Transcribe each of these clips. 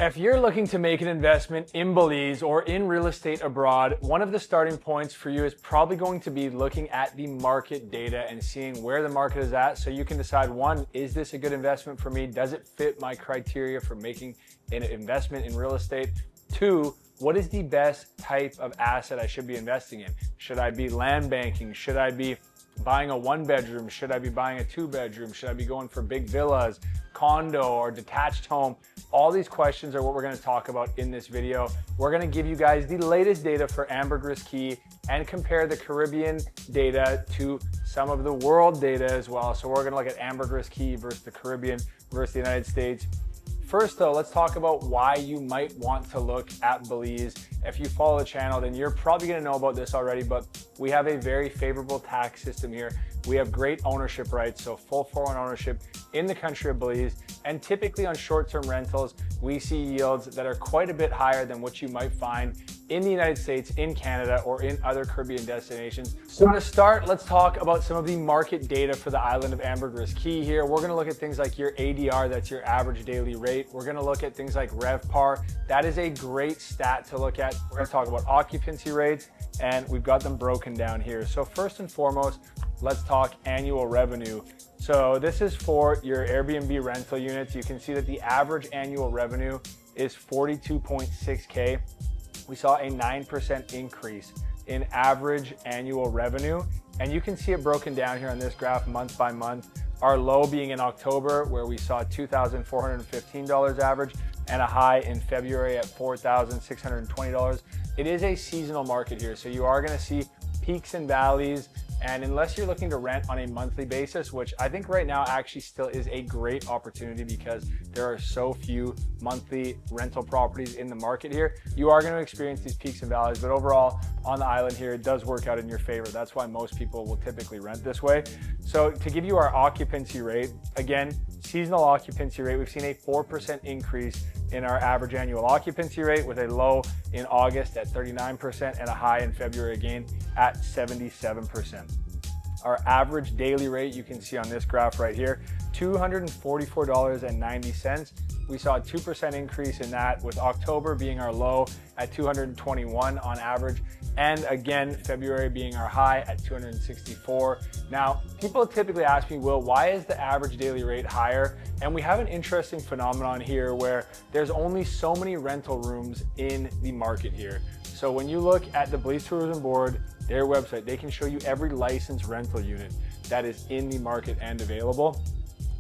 If you're looking to make an investment in Belize or in real estate abroad, one of the starting points for you is probably going to be looking at the market data and seeing where the market is at so you can decide, one, is this a good investment for me? Does it fit my criteria for making an investment in real estate? Two, what is the best type of asset I should be investing in? Should I be land banking? Should I be buying a 1-bedroom? Should I be buying a 2-bedroom? Should I be going for big villas, condo, or detached home? All these questions are what we're going to talk about in this video. We're going to give you guys the latest data for Ambergris Caye and compare the Caribbean data to some of the world data as well. So we're going to look at Ambergris Caye versus the Caribbean versus the United States. First though, let's talk about why you might want to look at Belize. If you follow the channel, then you're probably gonna know about this already, but we have a very favorable tax system here. We have great ownership rights, so full foreign ownership in the country of Belize. And typically on short-term rentals, we see yields that are quite a bit higher than what you might find in the United States, in Canada, or in other Caribbean destinations. So to start, let's talk about some of the market data for the island of Ambergris Caye here. We're gonna look at things like your ADR, that's your average daily rate. We're gonna look at things like RevPAR. That is a great stat to look at. We're gonna talk about occupancy rates, and we've got them broken down here. So first and foremost, let's talk annual revenue. So this is for your Airbnb rental units. You can see that the average annual revenue is 42.6K. We saw a 9% increase in average annual revenue. And you can see it broken down here on this graph month by month. Our low being in October, where we saw $2,415 average, and a high in February at $4,620. It is a seasonal market here, so you are gonna see peaks and valleys. And unless you're looking to rent on a monthly basis, which I think right now actually still is a great opportunity because there are so few monthly rental properties in the market here, you are going to experience these peaks and valleys. But overall, on the island here, it does work out in your favor. That's why most people will typically rent this way. So to give you our occupancy rate, again, seasonal occupancy rate, we've seen a 4% increase in our average annual occupancy rate, with a low in August at 39% and a high in February again at 77%. Our average daily rate, you can see on this graph right here, $244.90. We saw a 2% increase in that, with October being our low at $221 on average, and again, February being our high at $264. Now, people typically ask me, Will, why is the average daily rate higher? And we have an interesting phenomenon here where there's only so many rental rooms in the market here. So when you look at the Belize Tourism Board, their website, they can show you every licensed rental unit that is in the market and available.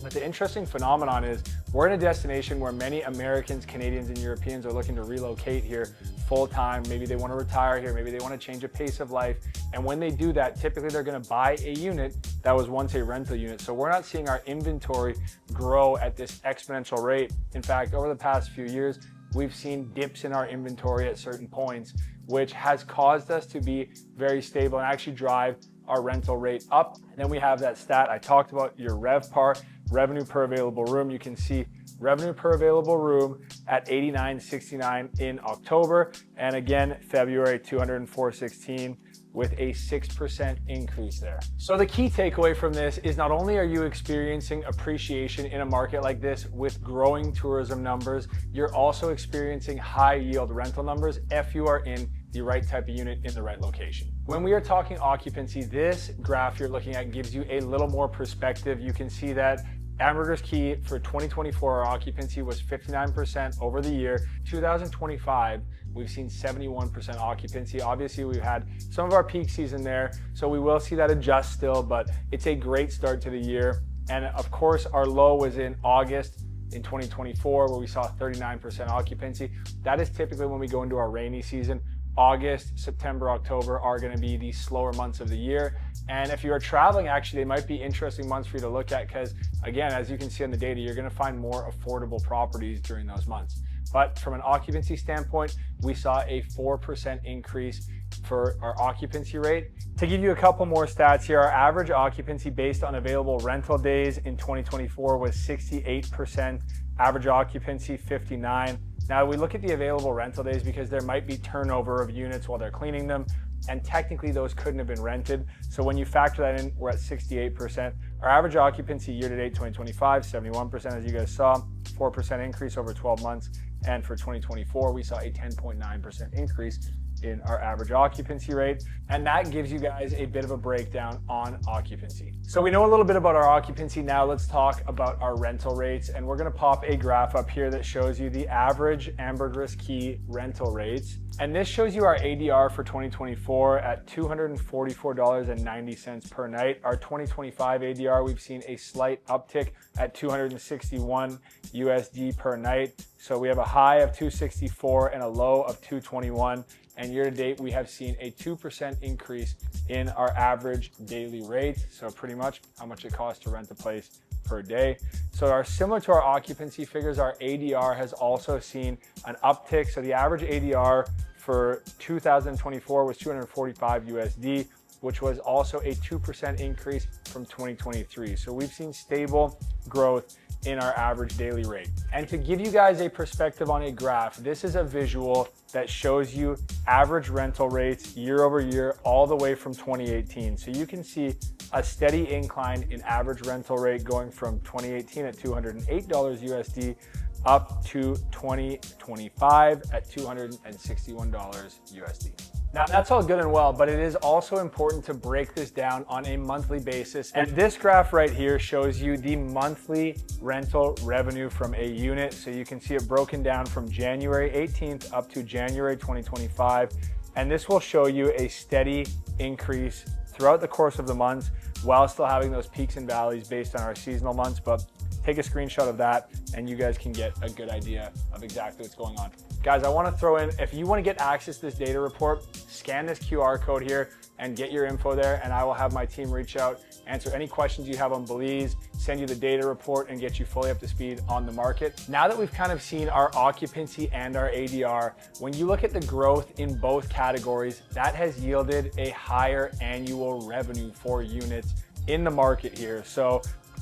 But the interesting phenomenon is we're in a destination where many Americans, Canadians, and Europeans are looking to relocate here full-time. Maybe they want to retire here, maybe they want to change a pace of life. And when they do that, typically they're going to buy a unit that was once a rental unit. So we're not seeing our inventory grow at this exponential rate. In fact, over the past few years, we've seen dips in our inventory at certain points, which has caused us to be very stable and actually drive our rental rate up. And then we have that stat I talked about, your RevPAR, revenue per available room. You can see revenue per available room at $89.69 in October, and again, February $204.16, with a 6% increase there. So the key takeaway from this is not only are you experiencing appreciation in a market like this with growing tourism numbers, you're also experiencing high yield rental numbers if you are in the right type of unit in the right location. When we are talking occupancy, this graph you're looking at gives you a little more perspective. You can see that Ambergris Caye for 2024, our occupancy was 59% over the year. 2025, we've seen 71% occupancy. Obviously, we've had some of our peak season there, so we will see that adjust still, but it's a great start to the year. And of course, our low was in August in 2024, where we saw 39% occupancy. That is typically when we go into our rainy season. August, September, October are going to be the slower months of the year. And if you are traveling, actually, they might be interesting months for you to look at because, again, as you can see on the data, you're going to find more affordable properties during those months. But from an occupancy standpoint, we saw a 4% increase for our occupancy rate. To give you a couple more stats here, our average occupancy based on available rental days in 2024 was 68%, average occupancy 59%. Now we look at the available rental days because there might be turnover of units while they're cleaning them, and technically those couldn't have been rented. So when you factor that in, we're at 68%. Our average occupancy year to date 2025, 71%, as you guys saw. 4% increase over 12 months. And for 2024, we saw a 10.9% increase in our average occupancy rate. And that gives you guys a bit of a breakdown on occupancy. So we know a little bit about our occupancy. Now let's talk about our rental rates. And we're gonna pop a graph up here that shows you the average Ambergris Caye rental rates. And this shows you our ADR for 2024 at $244.90 per night. Our 2025 ADR, we've seen a slight uptick at 261 USD per night. So we have a high of 264 and a low of 221. And year to date, we have seen a 2% increase in our average daily rate. So pretty much how much it costs to rent a place per day. So similar to our occupancy figures, our ADR has also seen an uptick. So the average ADR for 2024 was 245 USD, which was also a 2% increase from 2023. So we've seen stable growth in our average daily rate. And to give you guys a perspective on a graph, this is a visual that shows you average rental rates year over year, all the way from 2018. So you can see a steady incline in average rental rate going from 2018 at $208 USD up to 2025 at $261 USD. Now that's all good and well, but it is also important to break this down on a monthly basis. And this graph right here shows you the monthly rental revenue from a unit. So you can see it broken down from January 18th up to January 2025. And this will show you a steady increase throughout the course of the months while still having those peaks and valleys based on our seasonal months. But take a screenshot of that and you guys can get a good idea of exactly what's going on. Guys, I want to throw in, if you want to get access to this data report, scan this QR code here and get your info there, and I will have my team reach out, answer any questions you have on Belize, send you the data report, and get you fully up to speed on the market. Now that we've kind of seen our occupancy and our ADR, when you look at the growth in both categories, that has yielded a higher annual revenue for units in the market here.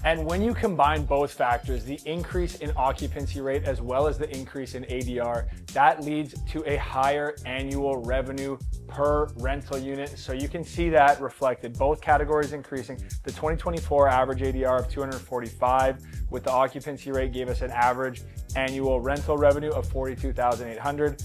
And when you combine both factors, the increase in occupancy rate as well as the increase in ADR, that leads to a higher annual revenue per rental unit. So you can see that reflected, both categories increasing. The 2024 average ADR of 245 with the occupancy rate gave us an average annual rental revenue of 42,800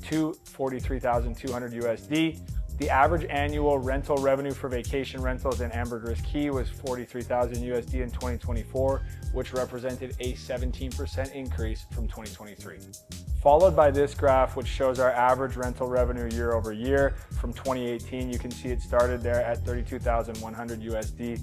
to 43,200 USD. The average annual rental revenue for vacation rentals in Ambergris Caye was 43,000 USD in 2024, which represented a 17% increase from 2023. Followed by this graph, which shows our average rental revenue year over year from 2018. You can see it started there at 32,100 USD.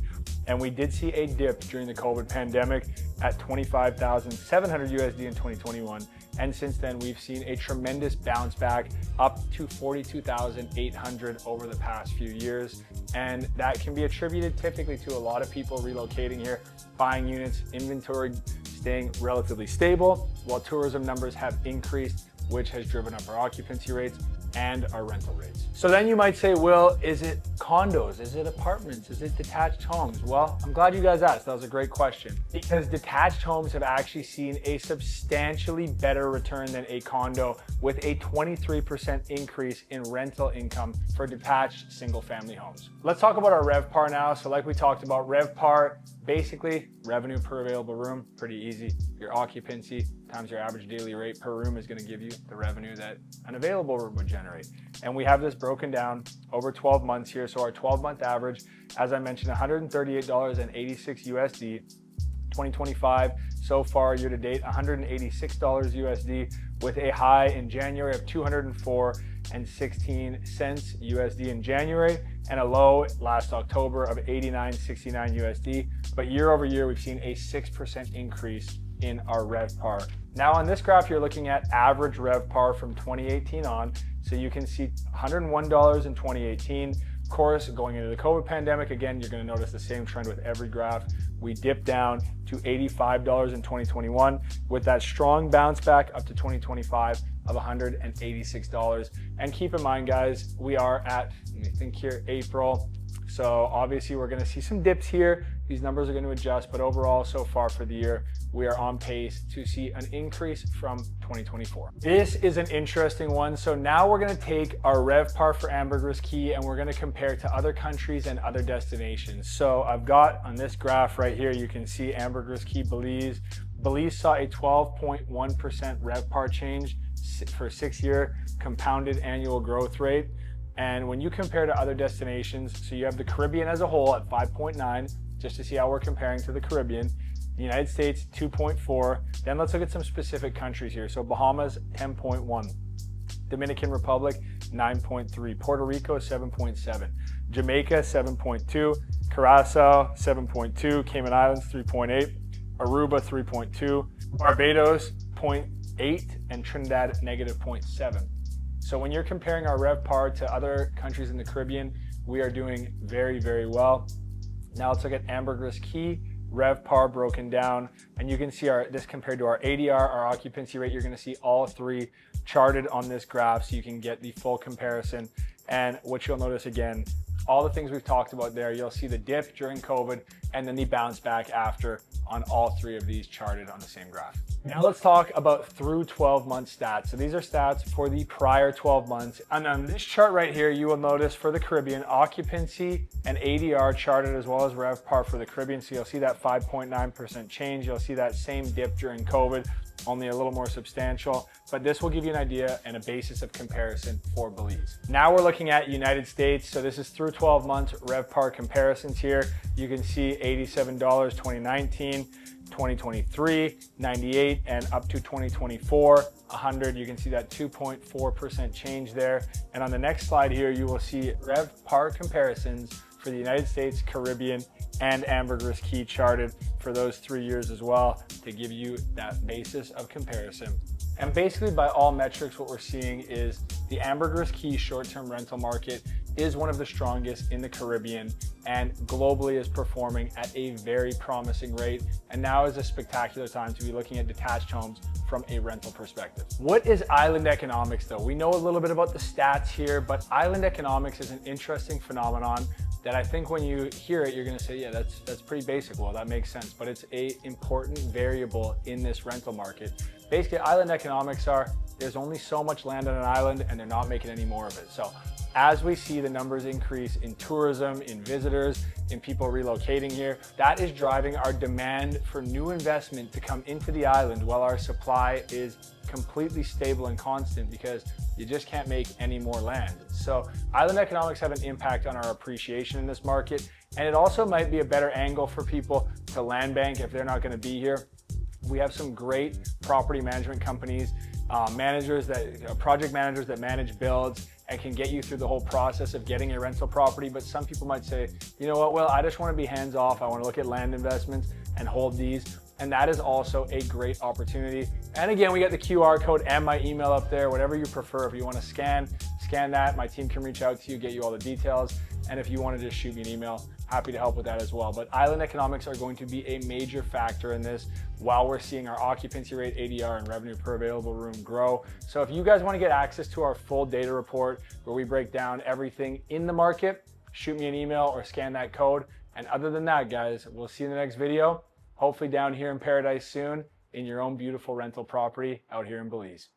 And we did see a dip during the COVID pandemic at 25,700 USD in 2021. And since then, we've seen a tremendous bounce back up to 42,800 over the past few years. And that can be attributed typically to a lot of people relocating here, buying units, inventory staying relatively stable, while tourism numbers have increased, which has driven up our occupancy rates and our rental rates. So then you might say, Will, is it condos? Is it apartments? Is it detached homes? Well, I'm glad you guys asked. That was a great question, because detached homes have actually seen a substantially better return than a condo, with a 23% increase in rental income for detached single family homes. Let's talk about our RevPAR now. So like we talked about, RevPAR, basically revenue per available room, pretty easy. Your occupancy times your average daily rate per room is going to give you the revenue that an available room would generate. And we have this broken down over 12 months here. So our 12-month average, as I mentioned, $138.86 USD. 2025 so far year to date, $186 USD, with a high in January of $204.16 USD in January, and a low last October of $89.69 USD. But year over year, we've seen a 6% increase in our RevPAR. Now on this graph, you're looking at average RevPAR from 2018 on. So you can see $101 in 2018. Of course, going into the COVID pandemic, again, you're going to notice the same trend with every graph. We dipped down to $85 in 2021, with that strong bounce back up to 2025 of $186. And keep in mind, guys, we are at, let me think here, April. So obviously we're going to see some dips here. These numbers are going to adjust, but overall, so far for the year, we are on pace to see an increase from 2024. This is an interesting one. So now we're going to take our RevPAR for Ambergris Caye and we're going to compare to other countries and other destinations. So I've got on this graph right here, you can see Ambergris Caye, Belize, Belize saw a 12.1% RevPAR change for 6-year compounded annual growth rate. And when you compare to other destinations, so you have the Caribbean as a whole at 5.9, just to see how we're comparing to the Caribbean. The United States, 2.4. Then let's look at some specific countries here. So Bahamas, 10.1. Dominican Republic, 9.3. Puerto Rico, 7.7. Jamaica, 7.2. Curacao, 7.2. Cayman Islands, 3.8. Aruba, 3.2. Barbados, 0.8. And Trinidad, negative 0.7. So when you're comparing our RevPAR to other countries in the Caribbean, we are doing very, very well. Now let's look at Ambergris Caye, RevPAR broken down, and you can see this compared to our ADR, our occupancy rate. You're going to see all three charted on this graph so you can get the full comparison. And what you'll notice again, all the things we've talked about there, you'll see the dip during COVID and then the bounce back after on all three of these charted on the same graph. Now let's talk about through 12-month stats. So these are stats for the prior 12 months. And on this chart right here, you will notice for the Caribbean, occupancy and ADR charted as well as RevPAR for the Caribbean. So you'll see that 5.9% change. You'll see that same dip during COVID, only a little more substantial, but this will give you an idea and a basis of comparison for Belize. Now we're looking at United States. So this is through 12 months RevPAR comparisons here. You can see $87 2019, 2023, 98, and up to 2024, 100. You can see that 2.4% change there. And on the next slide here, you will see RevPAR comparisons for the United States, Caribbean, and Ambergris Caye charted for those 3 years as well to give you that basis of comparison. And basically by all metrics, what we're seeing is the Ambergris Caye short-term rental market is one of the strongest in the Caribbean and globally is performing at a very promising rate. And now is a spectacular time to be looking at detached homes from a rental perspective. What is island economics though? We know a little bit about the stats here, but island economics is an interesting phenomenon that I think when you hear it, you're gonna say, yeah, that's pretty basic. Well, that makes sense, but it's an important variable in this rental market. Basically, island economics are, there's only so much land on an island and they're not making any more of it. So as we see the numbers increase in tourism, in visitors, in people relocating here, that is driving our demand for new investment to come into the island while our supply is completely stable and constant because you just can't make any more land. So island economics have an impact on our appreciation in this market. And it also might be a better angle for people to land bank if they're not gonna be here. We have some great property management companies, project managers that manage builds and can get you through the whole process of getting a rental property. But some people might say, you know what, well, I just want to be hands off. I want to look at land investments and hold these. And that is also a great opportunity. And again, we got the QR code and my email up there, whatever you prefer. If you want to scan that. My team can reach out to you, get you all the details. And if you want to just shoot me an email, happy to help with that as well. But island economics are going to be a major factor in this while we're seeing our occupancy rate, ADR, and revenue per available room grow. So if you guys want to get access to our full data report where we break down everything in the market, shoot me an email or scan that code. And other than that, guys, we'll see you in the next video, hopefully down here in Paradise soon in your own beautiful rental property out here in Belize.